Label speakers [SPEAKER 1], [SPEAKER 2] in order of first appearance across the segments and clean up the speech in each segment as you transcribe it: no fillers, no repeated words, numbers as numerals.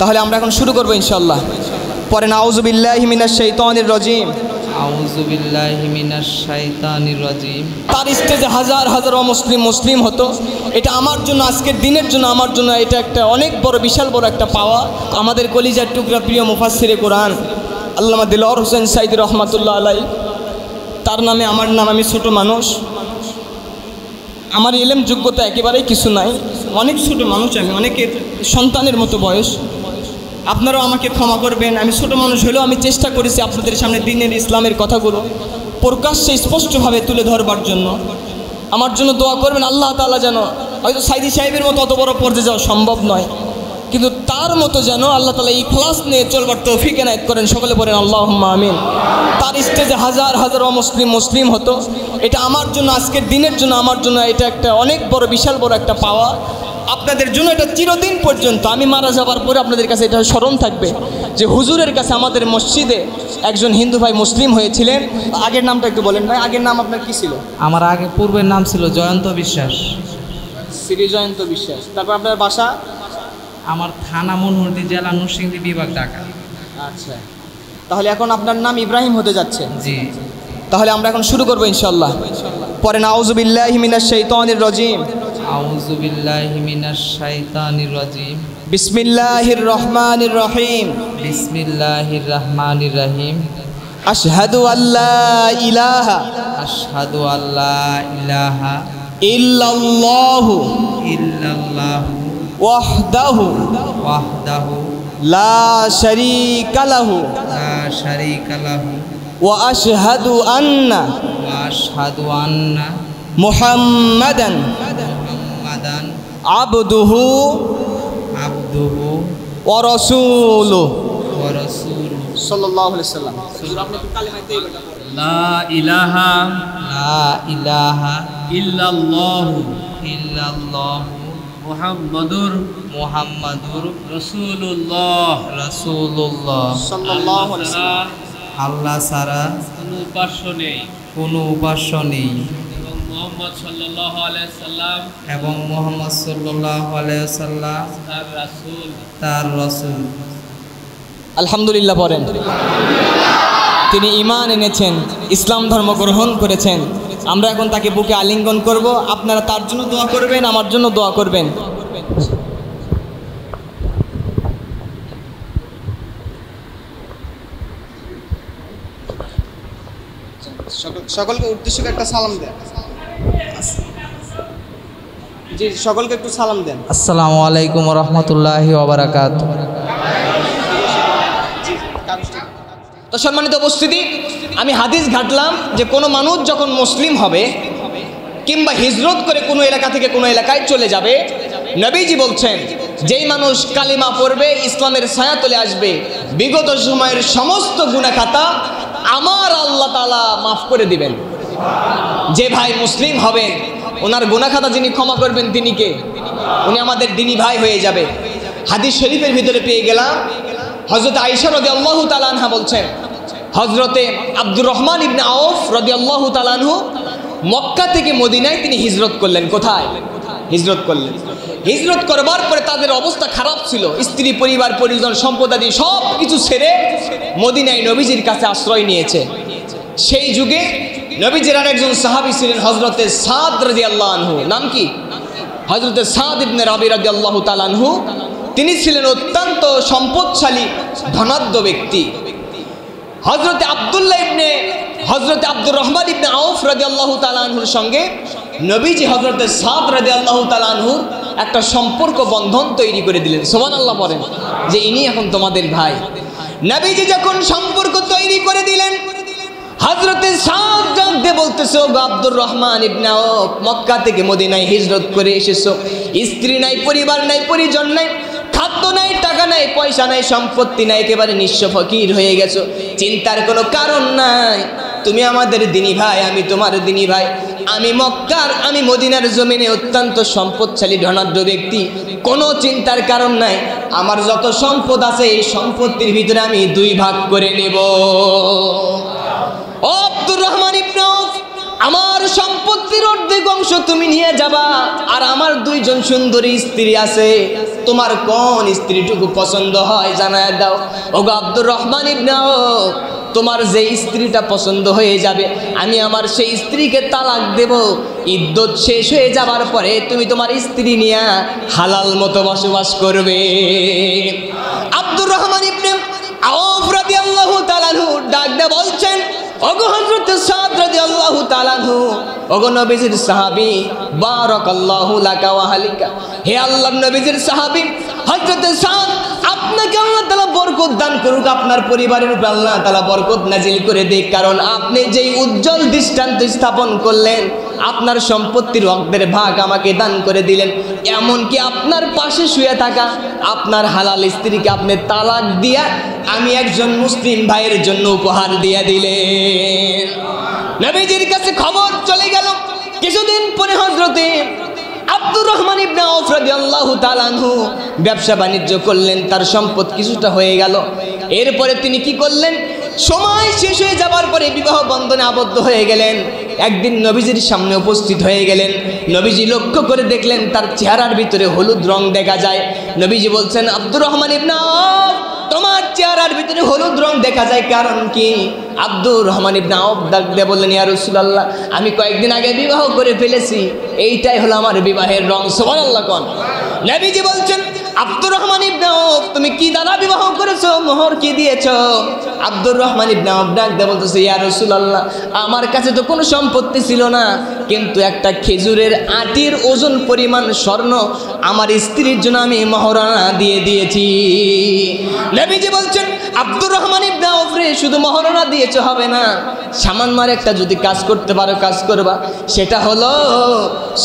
[SPEAKER 1] তাহলে আমরা এখন শুরু করব ইনশাআল্লাহ। পড়েন আউযু বিল্লাহি মিনাশ শাইতানির রাজিম।
[SPEAKER 2] আউযু বিল্লাহি মিনাশ শাইতানির রাজিম।
[SPEAKER 1] তার স্টেজে হাজার হাজার মুসলিম হতো। এটা আমার জন্য, আজকের দিনের জন্য, আমার জন্য এটা একটা অনেক বড়, বিশাল বড় একটা পাওয়া। আমাদের কলিজার টুকরা প্রিয় মুফাসসিরে কোরআন আল্লামা দিলওয়ার হোসেন সাইদি রহমাতুল্লাহ আলাইহি, তার নামে আমার নাম। আমি ছোট মানুষ, আমার ইলম যোগ্যতা একেবারেই কিছু নাই, অনেক ছোট মানুষ আমি, অনেকের সন্তানের মতো বয়স। আপনারাও আমাকে ক্ষমা করবেন, আমি ছোট মানুষ হলেও আমি চেষ্টা করেছি আপনাদের সামনে দ্বীনের ইসলামের কথাগুলো প্রকাশ্যে স্পষ্টভাবে তুলে ধরবার জন্য। আমার জন্য দোয়া করবেন, আল্লাহ তাআলা যেন, হয়তো সাইদি সাহেবের মতো অত বড় পর্যায়ে যাওয়া সম্ভব নয়, কিন্তু তার মতো যেন আল্লাহ তাআলা ইখলাস নিয়ে চলবার তৌফিক এনায়েত করেন। সকলে বলেন আল্লাহুম্মা আমিন। তার স্টেজে হাজার হাজার মুসলিম হতো। এটা আমার জন্য, আজকের দিনের জন্য, আমার জন্য এটা একটা অনেক বড়, বিশাল বড় একটা পাওয়া। আপনাদের জন্য এটা চিরদিন পর্যন্ত, আমি মারা যাবার পরে আপনাদের কাছে এটা স্মরণ থাকবে যে হুজুরের কাছে আমাদের মসজিদে একজন হিন্দু ভাই মুসলিম হয়েছিলেন। আগের নামটা একটু বলেন ভাই, আগের নাম আপনার কি ছিল?
[SPEAKER 2] আমার আগে পূর্বের নাম ছিল জয়ন্ত বিশ্বাস।
[SPEAKER 1] শ্রী জয়ন্ত বিশ্বাস। তারপর আপনার বাসা?
[SPEAKER 2] আমার থানা মনোহরদী, জেলা নরসিংদী বিভাগ, ঢাকা।
[SPEAKER 1] আচ্ছা, তাহলে এখন আপনার নাম ইব্রাহিম হতে যাচ্ছে।
[SPEAKER 2] জি।
[SPEAKER 1] তাহলে আমরা এখন শুরু করব ইনশাআল্লাহ। পড়েন আউযু বিল্লাহি মিনাশ শাইতানির রাজিম।
[SPEAKER 2] আউযু বিল্লাহি মিনাশ শাইতানির রাজিম।
[SPEAKER 1] বিসমিল্লাহির রহমানির রহিম।
[SPEAKER 2] বিসমিল্লাহির রহমানির রহিম।
[SPEAKER 1] আশহাদু আল্লা ইলাহা
[SPEAKER 2] আশহাদু আল্লা ইলাহা
[SPEAKER 1] ইল্লাল্লাহু
[SPEAKER 2] ইল্লাল্লাহু
[SPEAKER 1] ওয়াহদাহু
[SPEAKER 2] ওয়াহদাহু
[SPEAKER 1] লা শারীকা লাহু
[SPEAKER 2] লা শারীকা লাহু
[SPEAKER 1] ওয়া আশহাদু আন্না
[SPEAKER 2] ওয়া আশহাদু আন্না
[SPEAKER 1] মুহাম্মাদান আবদুহু ওয়া রাসূলুহু সাল্লাল্লাহু আলাইহি ওয়াসাল্লাম। আপনি কি কালিমায়ে তাইয়্যিবা পড়েন?
[SPEAKER 2] লা ইলাহা ইল্লাল্লাহু মুহাম্মাদুর রাসূলুল্লাহ
[SPEAKER 1] সাল্লাল্লাহু আলাইহি ওয়াসাল্লাম।
[SPEAKER 2] আল্লাহ ছাড়া কোনো উপাস্য নেই এবং মুহাম্মদ সাল্লাল্লাহু আলাইহি ওয়াসাল্লাম তার রাসূল।
[SPEAKER 1] আলহামদুলিল্লাহ পড়েন। তিনি ঈমান এনেছেন, ইসলাম ধর্ম গ্রহণ করেছেন। আমরা এখন তাকে বুকে আলিঙ্গন করব। আপনারা তার জন্য দোয়া করবেন, আমার জন্য দোয়া করবেন। সকলকে উদ্দেশ্য একটা সালাম দেন। জি, সকলকে একটু সালাম দেন।
[SPEAKER 2] আসসালামু আলাইকুম ওয়া রাহমাতুল্লাহি ওয়া বারাকাতুহু।
[SPEAKER 1] তো সম্মানিত উপস্থিতি, আমি হাদিস ঘাটলাম যে কোনো মানুষ যখন মুসলিম হবে কিংবা হিজরত করে কোনো এলাকা থেকে কোনো এলাকায় চলে যাবে, নবীজি বলছেন যেই মানুষ কালিমা পড়বে, ইসলামের ছায়াতলে আসবে, বিগত সময়ের সমস্ত গুনাহ খাতা আমার আল্লাহ তাআলা মাফ করে দিবেন। যে ভাই মুসলিম হবেন, ওনার গুনাহ খাতা যিনি ক্ষমা করবেন তিনি কে? উনি আমাদের দ্বীনী ভাই হয়ে যাবে। হাদিস শরীফের ভিতরে পেয়ে গেলাম, হযরত আয়েশা রাদিয়াল্লাহু তাআলা আনহা বলছেন, হযরতে আব্দুর রহমান ইবনে আউফ রাদিয়াল্লাহু তাআলা আনহু মক্কা থেকে মদিনায় তিনি হিজরত করলেন। কোথায় হিজরত করলেন? হিজরত করবার পরে তাদের অবস্থা খারাপ ছিল, স্ত্রী, পরিবার, পরিজন, সম্পদাদি সব কিছু ছেড়ে মদিনায় নবীজির কাছে আশ্রয় নিয়েছে। সেই যুগে নবীজির আরেকজন সাহাবী ছিলেন হযরতে সাদ রাদিয়াল্লাহু আনহু। নাম কি? হযরতে সাদ ইবনে রাবি রাদিয়াল্লাহু তাআলা আনহু। তিনি ছিলেন অত্যন্ত সম্পদশালী, ধনাঢ্য ব্যক্তি। হযরতে আব্দুর রহমান ইবনে আউফ রাদিয়াল্লাহু তাআলা আনহুর সঙ্গে নবীজি হযরতে সাদ রাদিয়াল্লাহু তাআলা আনহুর একটা সম্পর্ক বন্ধন তৈরি করে দিলেন। সুবহানাল্লাহ পড়েন, যে ইনি এখন তোমাদের ভাই। নবীজি যখন সম্পর্ক তৈরি করে দিলেন, হযরতে সাদ জানতে বলতেছে, ও আব্দুর রহমান ইবনে আউফ, মক্কা থেকে মদিনায় হিজরত করে এসেছো, স্ত্রী নাই, পরিবার নাই, পরিজন নাই, খাদ্য নাই, টাকা নাই, পয়সা নাই, সম্পত্তি নাই, একেবারে নিঃস্ব ফকির হয়ে গেছো। চিন্তার কোনো কারণ নাই, তুমি আমাদের দ্বীনী ভাই, আমি তোমার দ্বীনী ভাই। আমি মদিনার জমিনে অত্যন্ত সম্পদশালী, ধনাঢ্য ব্যক্তি, কোনো চিন্তার কারণ নাই। আমার যত সম্পদ আছে এই সম্পত্তির ভিতরে আমি 2 ভাগ করে নেব। ও আব্দুর রহমান ইবনে আউফ, আমার সম্পত্তির অর্ধেক অংশ তুমি নিয়ে যাবা, আর আমার দুইজন সুন্দরী স্ত্রী আছে, তোমার কোন স্ত্রীটুকু পছন্দ হয় জানায় দাও। ওগো আব্দুর রহমান ইবনে আওফ, তোমার যে স্ত্রীটা পছন্দ হয়ে যাবে আমি আমার সেই স্ত্রীকে তালাক দেব। ইদ্যত শেষ হয়ে যাবার পরে তুমি তোমার স্ত্রী নিয়ে হালাল মতো বসবাস করবে। আব্দুর রহমান ইবনে আওফ রাদিয়াল্লাহু তাআলা আনহু ডাক দিয়ে বলছেন, ওগো হযরত সাদ রাদিয়াল্লাহু তাআলা আনহু, ওগো নবীজির সাহাবী, বারাকাল্লাহু লাকা ওয়া আহলিকা, হে আল্লাহর নবীজির সাহাবী হযরত সাদ, আপনাকে আল্লাহ তাআলা বরকত দান করুক, আপনার পরিবারের উপর আল্লাহ তাআলা বরকত নাজিল করে দিক, কারণ আপনি যেই উজ্জ্বল দৃষ্টান্ত স্থাপন করলেন, আপনার সম্পত্তির অর্ধেক ভাগ আমাকে দান করে দিলেন, এমনকি আপনার পাশে শুয়ে থাকা আপনার হালাল স্ত্রীকে আপনি তালাক দিয়া আমি একজন মুসলিম ভাইয়ের জন্য উপহার দিয়ে দিলেন। নবীজির কাছে খবর চলে গেল। কিছুদিন পরে হযরতে আব্দুর রহমান ইবনে আওফ রাদিয়াল্লাহু তাআলা আনহু ব্যবসা বাণিজ্য করলেন, তার সম্পদ কিছুটা হয়ে গেল। এরপরে তিনি কি করলেন, সময় শেষ হয়ে যাবার পরে বিবাহ বন্ধনে আবদ্ধ হয়ে গেলেন। একদিন নবীজির সামনে উপস্থিত হয়ে গেলেন। নবীজি লক্ষ্য করে দেখলেন তার চেহারার ভিতরে হলুদ রং দেখা যায়। নবীজি বলছেন, আব্দুর রহমান ইবনে আওফ, তোমার চেহারার ভিতরে হলুদ রং দেখা যায়, কারণ কি? আব্দুর রহমান ইবনে আওফ ডাক দিয়ে বললেন, ইয়া রাসূলুল্লাহ, আমি কয়েকদিন আগে বিবাহ করে ফেলেছি, এইটাই হলো আমার বিবাহের রং। সুবহানাল্লাহ কোন। নবীজি বলছেন, আব্দুর রহমান ইবনে আওফ, তুমি কি দ্বারা বিবাহ করেছো, মোহর কি দিয়েছো? আব্দুর রহমান ইবনে আওফ ডাক দিয়ে বলতেছে, ইয়া রাসূলুল্লাহ, আমার কাছে তো কোনো সম্পত্তি ছিল না, কিন্তু একটা খেজুরের আটির ওজন পরিমাণ স্বর্ণ আমার স্ত্রীর জন্য আমি মহরানা দিয়ে দিয়েছি। নবীজি বলছেন, আব্দুর রহমান ইবনে আওফ রে, শুধু মহরানা দিয়েছো হবে না, সামান্য একটা যদি কাজ করতে পারো, কাজ করবা, সেটা হলো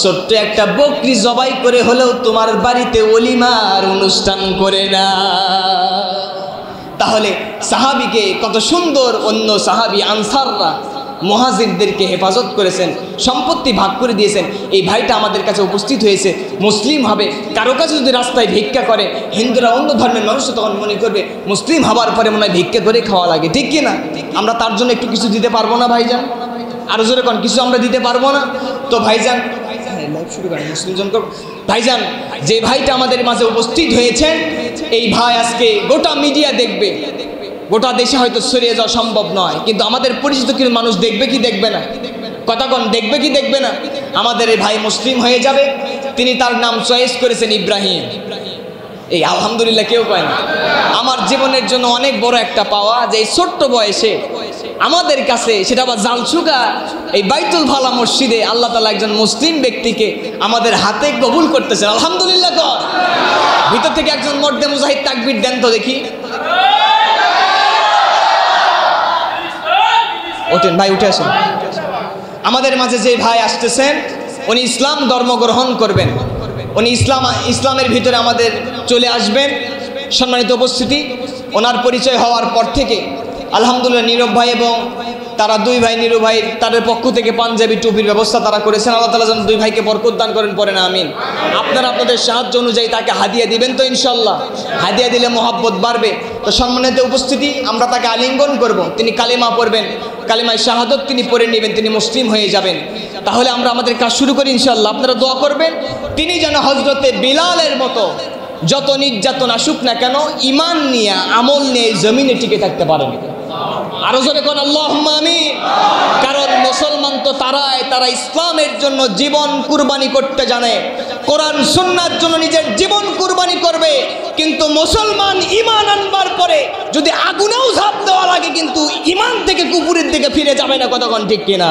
[SPEAKER 1] ছোট্ট একটা বকরি জবাই করে হলেও তোমার বাড়িতে ওলিমার অনুষ্ঠান করে না। তাহলে সাহাবীকে কত সুন্দর অন্য সাহাবী আনসাররা মুহাজিরদেরকে হেফাজত করেছেন, সম্পত্তি ভাগ করে দিয়েছেন। এই ভাইটা আমাদের কাছে উপস্থিত হয়েছে, মুসলিম হবে। কারো কাছে যদি রাস্তায় ভিক্ষা করে, হিন্দুরা অন্য ধর্মের মানুষ তখন মনে করবে মুসলিম হবার পরে মনে হয় ভিক্ষা করে খাওয়া লাগে, ঠিক কি না? আমরা তার জন্য একটু কিছু দিতে পারবো না ভাইজান? আরো জোরে কোন, কিছু আমরা দিতে পারবো না? তো ভাইজান শুরু করেন, মুসলিমজন ভাইজান, যে ভাইটা আমাদের মাঝে উপস্থিত হয়েছেন, এই ভাই আজকে গোটা মিডিয়া দেখবে, গোটা দেশে হয়তো ছড়িয়ে যাওয়া সম্ভব নয়, কিন্তু আমাদের পরিচিত কিছু মানুষ দেখবে কি দেখবে না? কথা কোন, দেখবে কি দেখবে না? আমাদের এই ভাই মুসলিম হয়ে যাবে। তিনি তার নাম চয়েস করেছেন ইব্রাহিম। এই আলহামদুলিল্লাহ কেউ পায় না। আমার জীবনের জন্য অনেক বড় একটা পাওয়া যে এই ছোট্ট বয়সে আমাদের কাছে, সেটা আবার জালসুগা এই বাইতুল ভালা মসজিদে আল্লাহ তাআলা একজন মুসলিম ব্যক্তিকে আমাদের হাতে কবুল করতেছেন। আলহামদুলিল্লাহ কর। ভিতর থেকে একজন মর্দে মুজাহিদ তাকবীর দেন তো দেখি। ওঠেন ভাই, উঠে আসেন। আমাদের মাঝে যে ভাই আসতেছেন, উনি ইসলাম ধর্ম গ্রহণ করবেন, উনি ইসলামের ভিতরে আমাদের চলে আসবেন। সম্মানিত উপস্থিতি, ওনার পরিচয় হওয়ার পর থেকে আলহামদুলিল্লাহ নীরব ভাই এবং তারা দুই ভাই, নীরব ভাই তাদের পক্ষ থেকে পাঞ্জাবি টুপির ব্যবস্থা তারা করেছেন। আল্লাহ তাআলা যেন দুই ভাইকে বরকত দান করেন, পড়েন আমিন। আপনারা আপনাদের সাহায্য অনুযায়ী তাকে হাদিয়া দিবেন তো ইনশাল্লাহ? হাদিয়া দিলে মহব্বত বাড়বে। তো সম্মানিত উপস্থিতি, আমরা তাকে আলিঙ্গন করব, তিনি কালিমা পড়বেন, কালিমায় শাহাদত তিনি পড়ে নেবেন, তিনি মুসলিম হয়ে যাবেন। তাহলে আমরা আমাদের কাজ শুরু করি ইনশাল্লাহ। আপনারা দোয়া করবেন তিনি যেন হযরতে বিলালের মতো যত নির্যাতন আসুক না কেন, ঈমান নিয়ে আমল নিয়ে জমিনে টিকে থাকতে পারেন। আরো জোরে কোন আল্লাহুম্মা আমিন। কারণ মুসলমান তো তারাই, তারা ইসলামের জন্য জীবন কুরবানি করতে জানে, কোরআন সুন্নাহর জন্য নিজের জীবন কুরবানি করবে। কিন্তু মুসলমান ঈমান আনবার পরে যদি আগুনেও ঝাঁপ দেওয়া লাগে, কিন্তু ঈমান থেকে কুফরের দিকে ফিরে যাবে না। কতক্ষণ ঠিক কিনা?